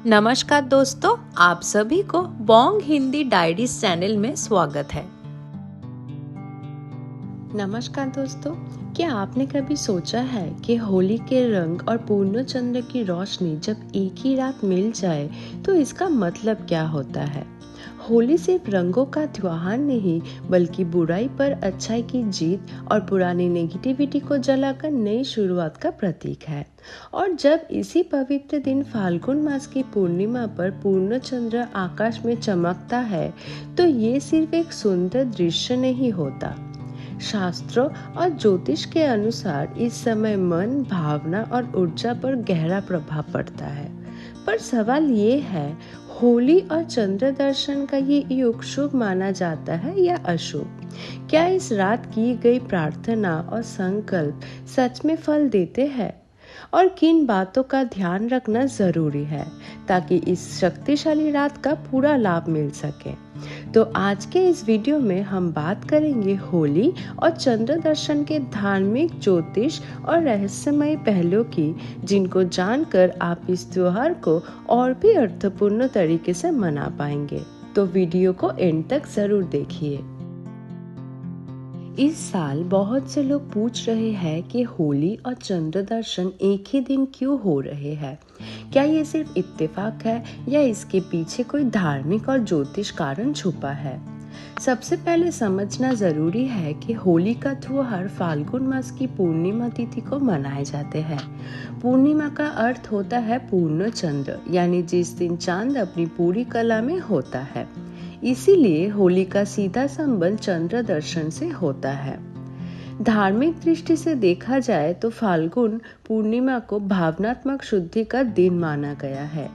नमस्कार दोस्तों, आप सभी को बोंग हिंदी डायरीज चैनल में स्वागत है। नमस्कार दोस्तों, क्या आपने कभी सोचा है कि होली के रंग और पूर्ण चंद्र की रोशनी जब एक ही रात मिल जाए तो इसका मतलब क्या होता है। होली सिर्फ रंगों का त्योहार नहीं बल्कि बुराई पर अच्छाई की जीत और पुरानी नेगेटिविटी को जलाकर नई शुरुआत का प्रतीक है। और जब इसी पवित्र दिन फाल्गुन मास की पूर्णिमा पर पूर्ण चंद्र आकाश में चमकता है तो ये सिर्फ एक सुंदर दृश्य नहीं होता। शास्त्रों और ज्योतिष के अनुसार इस समय मन, भावना और ऊर्जा पर गहरा प्रभाव पड़ता है। पर सवाल ये है, होली और चंद्र दर्शन का ये युग शुभ माना जाता है या अशुभ? क्या इस रात की गई प्रार्थना और संकल्प सच में फल देते हैं? और किन बातों का ध्यान रखना जरूरी है ताकि इस शक्तिशाली रात का पूरा लाभ मिल सके। तो आज के इस वीडियो में हम बात करेंगे होली और चंद्र दर्शन के धार्मिक, ज्योतिष और रहस्यमय पहलुओं की, जिनको जानकर आप इस त्योहार को और भी अर्थपूर्ण तरीके से मना पाएंगे। तो वीडियो को एंड तक जरूर देखिए। इस साल बहुत से लोग पूछ रहे हैं कि होली और चंद्र दर्शन एक ही दिन क्यों हो रहे हैं। क्या ये सिर्फ इत्तेफाक है या इसके पीछे कोई धार्मिक और ज्योतिष कारण छुपा है? सबसे पहले समझना जरूरी है कि होली का त्योहार फाल्गुन मास की पूर्णिमा तिथि को मनाए जाते हैं। पूर्णिमा का अर्थ होता है पूर्ण चंद्र, यानी जिस दिन चांद अपनी पूरी कला में होता है। इसीलिए होली का सीधा संबंध चंद्र दर्शन से होता है। धार्मिक दृष्टि से देखा जाए तो फाल्गुन पूर्णिमा को भावनात्मक शुद्धि का दिन माना गया है।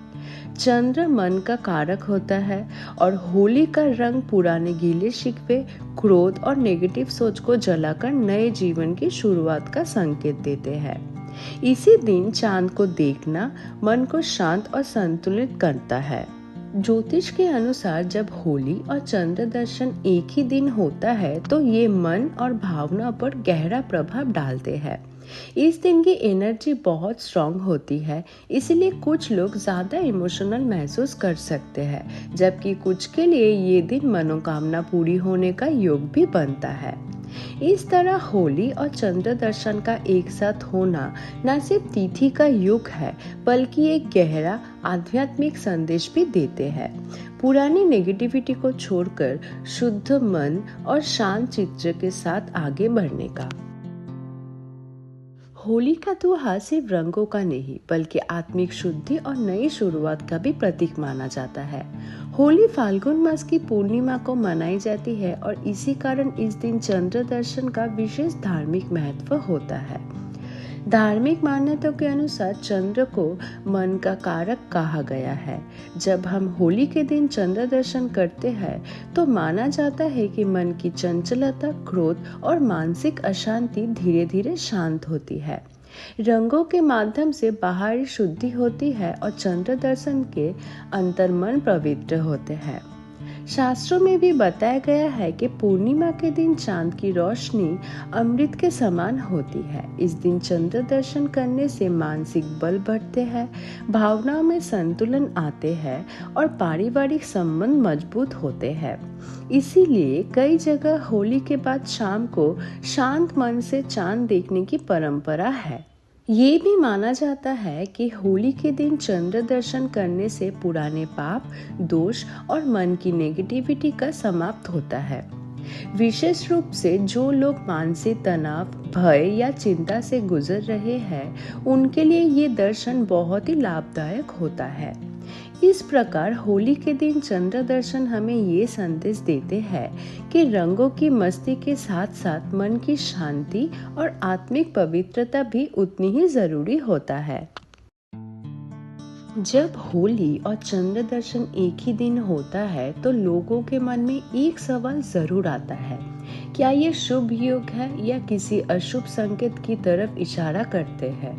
चंद्र मन का कारक होता है और होली का रंग पुराने गीले शिकवे, क्रोध और नेगेटिव सोच को जलाकर नए जीवन की शुरुआत का संकेत देते हैं। इसी दिन चांद को देखना मन को शांत और संतुलित करता है। ज्योतिष के अनुसार जब होली और चंद्र दर्शन एक ही दिन होता है तो ये मन और भावना पर गहरा प्रभाव डालते हैं। इस दिन की एनर्जी बहुत स्ट्रांग होती है, इसलिए कुछ लोग ज्यादा इमोशनल महसूस कर सकते हैं, जबकि कुछ के लिए ये दिन मनोकामना पूरी होने का योग भी बनता है। इस तरह होली और चंद्र दर्शन का एक साथ होना न सिर्फ तिथि का युग है बल्कि एक गहरा आध्यात्मिक संदेश भी देते हैं। पुरानी नेगेटिविटी को छोड़कर शुद्ध मन और शांत चित्त के साथ आगे बढ़ने का। होली का त्योहार सिर्फ रंगों का नहीं बल्कि आत्मिक शुद्धि और नई शुरुआत का भी प्रतीक माना जाता है। होली फाल्गुन मास की पूर्णिमा को मनाई जाती है और इसी कारण इस दिन चंद्र दर्शन का विशेष धार्मिक महत्व होता है। धार्मिक मान्यताओं के अनुसार चंद्र को मन का कारक कहा गया है। जब हम होली के दिन चंद्र दर्शन करते हैं तो माना जाता है कि मन की चंचलता, क्रोध और मानसिक अशांति धीरे धीरे शांत होती है। रंगों के माध्यम से बाहरी शुद्धि होती है और चंद्र दर्शन के अंतर्मन पवित्र होते हैं। शास्त्रों में भी बताया गया है कि पूर्णिमा के दिन चांद की रोशनी अमृत के समान होती है। इस दिन चंद्र दर्शन करने से मानसिक बल बढ़ते हैं, भावनाओं में संतुलन आते हैं और पारिवारिक संबंध मजबूत होते हैं। इसीलिए कई जगह होली के बाद शाम को शांत मन से चांद देखने की परंपरा है। ये भी माना जाता है कि होली के दिन चंद्र दर्शन करने से पुराने पाप, दोष और मन की नेगेटिविटी का समाप्त होता है। विशेष रूप से जो लोग मानसिक तनाव, भय या चिंता से गुजर रहे हैं, उनके लिए ये दर्शन बहुत ही लाभदायक होता है। इस प्रकार होली के दिन चंद्र दर्शन हमें ये संदेश देते हैं कि रंगों की मस्ती के साथ साथ मन की शांति और आत्मिक पवित्रता भी उतनी ही जरूरी होता है। जब होली और चंद्र दर्शन एक ही दिन होता है तो लोगों के मन में एक सवाल जरूर आता है, क्या ये शुभ योग है या किसी अशुभ संकेत की तरफ इशारा करते हैं?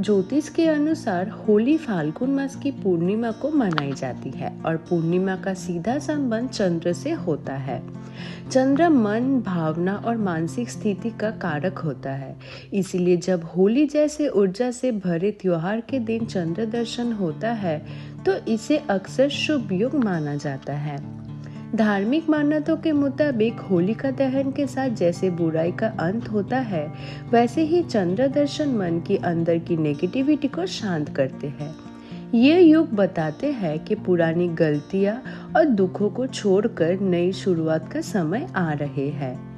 ज्योतिष के अनुसार होली फाल्गुन मास की पूर्णिमा को मनाई जाती है और पूर्णिमा का सीधा संबंध चंद्र से होता है। चंद्र मन, भावना और मानसिक स्थिति का कारक होता है। इसीलिए जब होली जैसे ऊर्जा से भरे त्योहार के दिन चंद्र दर्शन होता है तो इसे अक्सर शुभ योग माना जाता है। धार्मिक मान्यताओं के मुताबिक होलिका दहन के साथ जैसे बुराई का अंत होता है, वैसे ही चंद्र दर्शन मन की अंदर की नेगेटिविटी को शांत करते हैं। ये युग बताते हैं कि पुरानी गलतियां और दुखों को छोड़कर नई शुरुआत का समय आ रहे हैं।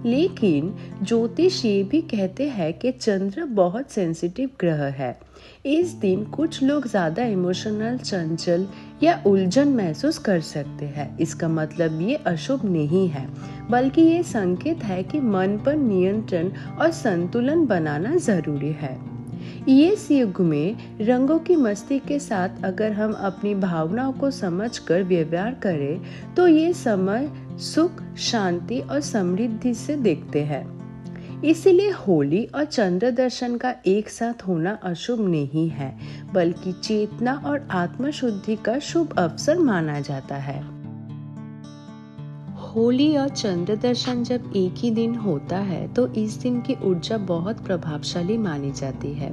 लेकिन ज्योतिष ये भी कहते हैं कि चंद्र बहुत सेंसिटिव ग्रह है। इस दिन कुछ लोग ज्यादा इमोशनल, चंचल या उलझन महसूस कर सकते हैं। इसका मतलब ये अशुभ नहीं है, बल्कि ये संकेत है कि मन पर नियंत्रण और संतुलन बनाना जरूरी है। इस युग में रंगों की मस्ती के साथ अगर हम अपनी भावनाओं को समझकर व्यवहार करें तो ये समय सुख, शांति और समृद्धि से देखते हैं। इसीलिए होली और चंद्र दर्शन का एक साथ होना अशुभ नहीं है, बल्कि चेतना और आत्मशुद्धि का शुभ अवसर माना जाता है। होली और चंद्र दर्शन जब एक ही दिन होता है तो इस दिन की ऊर्जा बहुत प्रभावशाली मानी जाती है।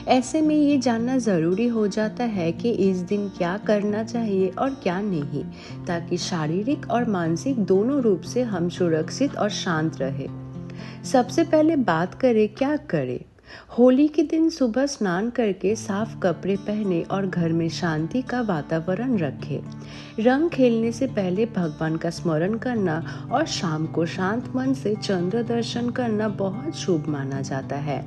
ऐसे में ये जानना जरूरी हो जाता है कि इस दिन क्या करना चाहिए और क्या नहीं, ताकि शारीरिक और मानसिक दोनों रूप से हम सुरक्षित और शांत रहे। सबसे पहले बात करें क्या करें। होली के दिन सुबह स्नान करके साफ कपड़े पहने और घर में शांति का वातावरण रखें। रंग खेलने से पहले भगवान का स्मरण करना और शाम को शांत मन से चंद्र दर्शन करना बहुत शुभ माना जाता है।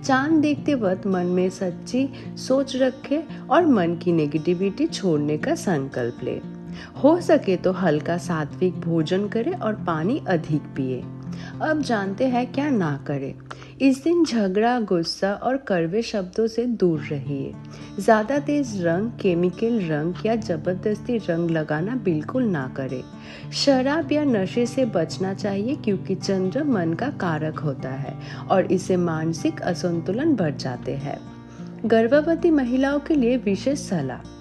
चांद देखते वक्त मन में सच्ची सोच रखें और मन की नेगेटिविटी छोड़ने का संकल्प ले। हो सके तो हल्का सात्विक भोजन करें और पानी अधिक पिए। अब जानते हैं क्या ना करें। इस दिन झगड़ा, गुस्सा और कड़वे शब्दों से दूर रहिए। ज्यादा तेज रंग, केमिकल रंग या जबरदस्ती रंग लगाना बिल्कुल ना करें। शराब या नशे से बचना चाहिए, क्योंकि चंद्र मन का कारक होता है और इससे मानसिक असंतुलन बढ़ जाते हैं। गर्भवती महिलाओं के लिए विशेष सलाह।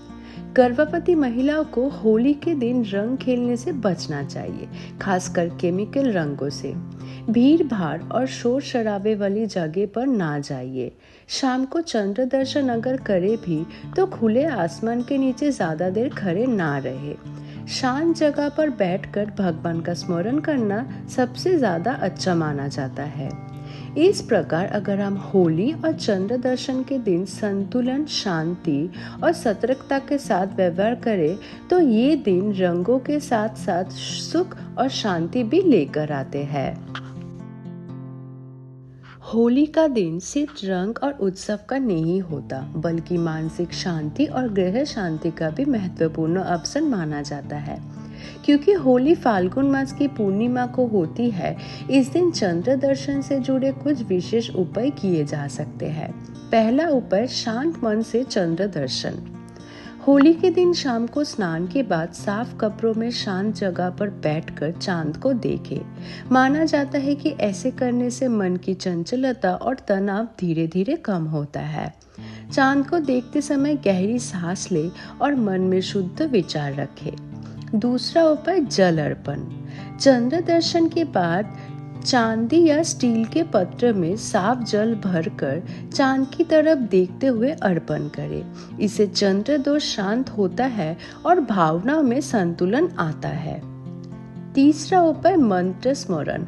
गर्भवती महिलाओं को होली के दिन रंग खेलने से बचना चाहिए, खासकर केमिकल रंगों से। भीड़ भाड़ और शोर शराबे वाली जगह पर ना जाइए। शाम को चंद्र दर्शन अगर करे भी तो खुले आसमान के नीचे ज्यादा देर खड़े ना रहे। शांत जगह पर बैठकर भगवान का स्मरण करना सबसे ज्यादा अच्छा माना जाता है। इस प्रकार अगर हम होली और चंद्र दर्शन के दिन संतुलन, शांति और सतर्कता के साथ व्यवहार करें तो ये दिन रंगों के साथ साथ सुख और शांति भी लेकर आते हैं। होली का दिन सिर्फ रंग और उत्सव का नहीं होता, बल्कि मानसिक शांति और गृह शांति का भी महत्वपूर्ण अवसर माना जाता है। क्योंकि होली फाल्गुन मास की पूर्णिमा को होती है, इस दिन चंद्र दर्शन से जुड़े कुछ विशेष उपाय किए जा सकते हैं। पहला उपाय, शांत मन से चंद्र दर्शन। होली के दिन शाम को स्नान के बाद साफ कपड़ों में शांत जगह पर बैठकर चांद को देखें। माना जाता है कि ऐसे करने से मन की चंचलता और तनाव धीरे धीरे कम होता है। चांद को देखते समय गहरी सांस ले और मन में शुद्ध विचार रखें। दूसरा उपाय, जल अर्पण। चंद्र दर्शन के बाद चांदी या स्टील के पात्र में साफ जल भरकर चांद की तरफ देखते हुए अर्पण करें। इससे चंद्र दोष शांत होता है और भावनाओं में संतुलन आता है। तीसरा उपाय, मंत्र स्मरण।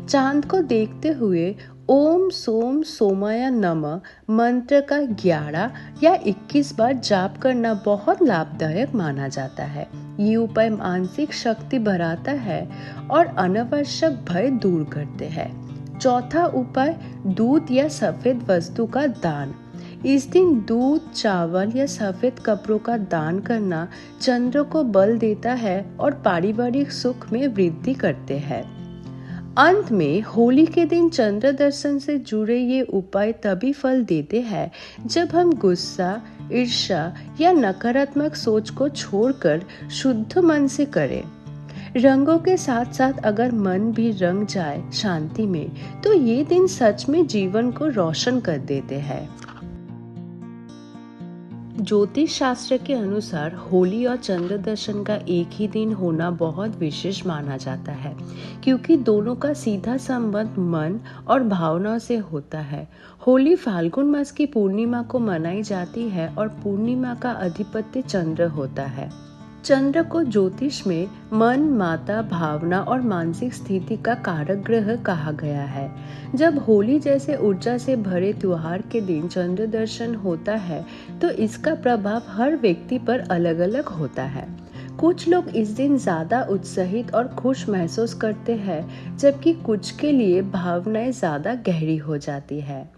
चांद को देखते हुए ओम सोम सोमाय नमः मंत्र का 11 या 21 बार जाप करना बहुत लाभदायक माना जाता है। ये उपाय मानसिक शक्ति बढ़ाता है और अनावश्यक भय दूर करते हैं। चौथा उपाय, दूध या सफेद वस्तु का दान। इस दिन दूध, चावल या सफेद कपड़ों का दान करना चंद्र को बल देता है और पारिवारिक सुख में वृद्धि करते हैं। अंत में होली के दिन चंद्र दर्शन से जुड़े ये उपाय तभी फल देते हैं जब हम गुस्सा, ईर्ष्या या नकारात्मक सोच को छोड़कर शुद्ध मन से करें। रंगों के साथ साथ अगर मन भी रंग जाए शांति में, तो ये दिन सच में जीवन को रोशन कर देते हैं। ज्योतिष शास्त्र के अनुसार होली और चंद्र दर्शन का एक ही दिन होना बहुत विशेष माना जाता है, क्योंकि दोनों का सीधा संबंध मन और भावनाओं से होता है। होली फाल्गुन मास की पूर्णिमा को मनाई जाती है और पूर्णिमा का अधिपत्य चंद्र होता है। चंद्र को ज्योतिष में मन, माता, भावना और मानसिक स्थिति का कारक ग्रह कहा गया है। जब होली जैसे ऊर्जा से भरे त्योहार के दिन चंद्र दर्शन होता है तो इसका प्रभाव हर व्यक्ति पर अलग अलग होता है। कुछ लोग इस दिन ज्यादा उत्साहित और खुश महसूस करते हैं, जबकि कुछ के लिए भावनाएं ज्यादा गहरी हो जाती है।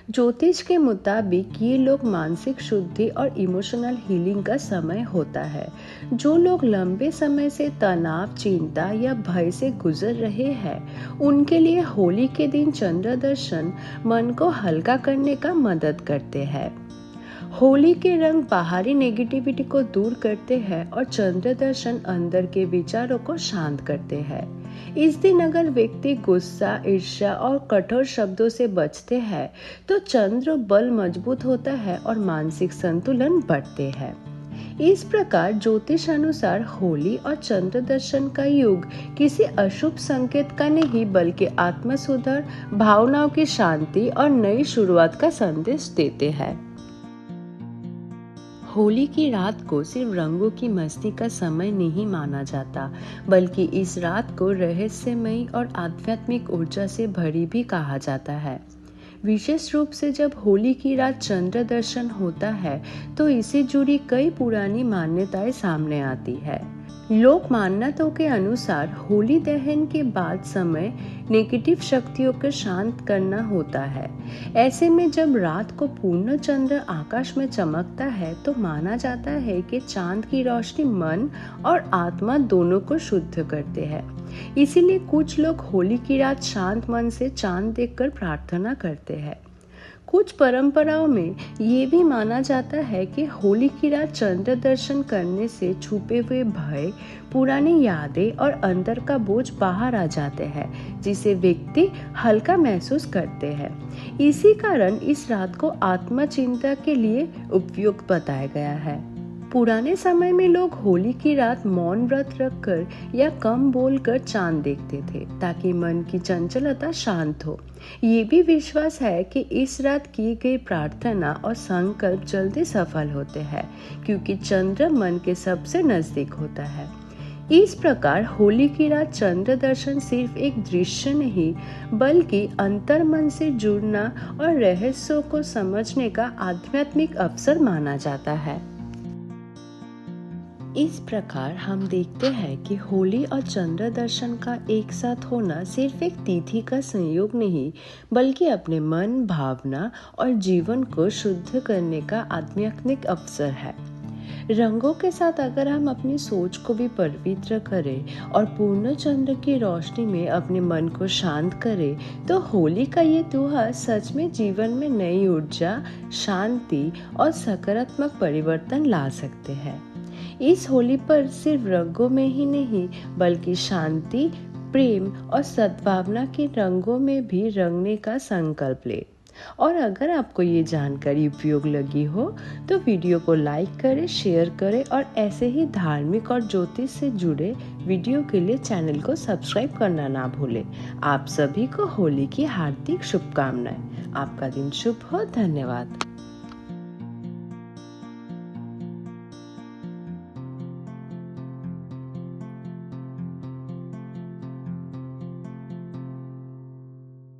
ज्योतिष के मुताबिक ये लोग मानसिक शुद्धि और इमोशनल हीलिंग का समय होता है। जो लोग लंबे समय से तनाव, चिंता या भय से गुजर रहे हैं, उनके लिए होली के दिन चंद्र दर्शन मन को हल्का करने का मदद करते हैं। होली के रंग बाहरी नेगेटिविटी को दूर करते हैं और चंद्र दर्शन अंदर के विचारों को शांत करते हैं। इस दिन अगर व्यक्ति गुस्सा, ईर्ष्या और कठोर शब्दों से बचते हैं तो चंद्र बल मजबूत होता है और मानसिक संतुलन बढ़ते हैं। इस प्रकार ज्योतिष अनुसार होली और चंद्र दर्शन का युग किसी अशुभ संकेत का नहीं, बल्कि आत्म सुधार, भावनाओं की शांति और नई शुरुआत का संदेश देते हैं। होली की रात को सिर्फ रंगों की मस्ती का समय नहीं माना जाता, बल्कि इस रात को रहस्यमयी और आध्यात्मिक ऊर्जा से भरी भी कहा जाता है। विशेष रूप से जब होली की रात चंद्र दर्शन होता है तो इससे जुड़ी कई पुरानी मान्यताएं सामने आती है। लोक मान्यताओं के अनुसार होली दहन के बाद समय नेगेटिव शक्तियों को शांत करना होता है। ऐसे में जब रात को पूर्ण चंद्र आकाश में चमकता है तो माना जाता है कि चांद की रोशनी मन और आत्मा दोनों को शुद्ध करते हैं। इसीलिए कुछ लोग होली की रात शांत मन से चांद देखकर प्रार्थना करते हैं। कुछ परंपराओं में ये भी माना जाता है कि होली की रात चंद्र दर्शन करने से छुपे हुए भय, पुरानी यादें और अंदर का बोझ बाहर आ जाते हैं, जिसे व्यक्ति हल्का महसूस करते हैं। इसी कारण इस रात को आत्मचिंता के लिए उपयुक्त बताया गया है। पुराने समय में लोग होली की रात मौन व्रत रखकर या कम बोलकर चांद देखते थे, ताकि मन की चंचलता शांत हो। ये भी विश्वास है कि इस रात की गई प्रार्थना और संकल्प जल्दी सफल होते हैं, क्योंकि चंद्र मन के सबसे नजदीक होता है। इस प्रकार होली की रात चंद्र दर्शन सिर्फ एक दृश्य नहीं, बल्कि अंतर मन से जुड़ना और रहस्यों को समझने का आध्यात्मिक अवसर माना जाता है। इस प्रकार हम देखते हैं कि होली और चंद्र दर्शन का एक साथ होना सिर्फ एक तिथि का संयोग नहीं, बल्कि अपने मन, भावना और जीवन को शुद्ध करने का आध्यात्मिक अवसर है। रंगों के साथ अगर हम अपनी सोच को भी पवित्र करें और पूर्ण चंद्र की रोशनी में अपने मन को शांत करें, तो होली का ये त्योहार सच में जीवन में नई ऊर्जा, शांति और सकारात्मक परिवर्तन ला सकते हैं। इस होली पर सिर्फ रंगों में ही नहीं, बल्कि शांति, प्रेम और सद्भावना के रंगों में भी रंगने का संकल्प ले। और अगर आपको ये जानकारी उपयोग लगी हो तो वीडियो को लाइक करें, शेयर करें और ऐसे ही धार्मिक और ज्योतिष से जुड़े वीडियो के लिए चैनल को सब्सक्राइब करना ना भूलें। आप सभी को होली की हार्दिक शुभकामनाएं। आपका दिन शुभ हो। धन्यवाद।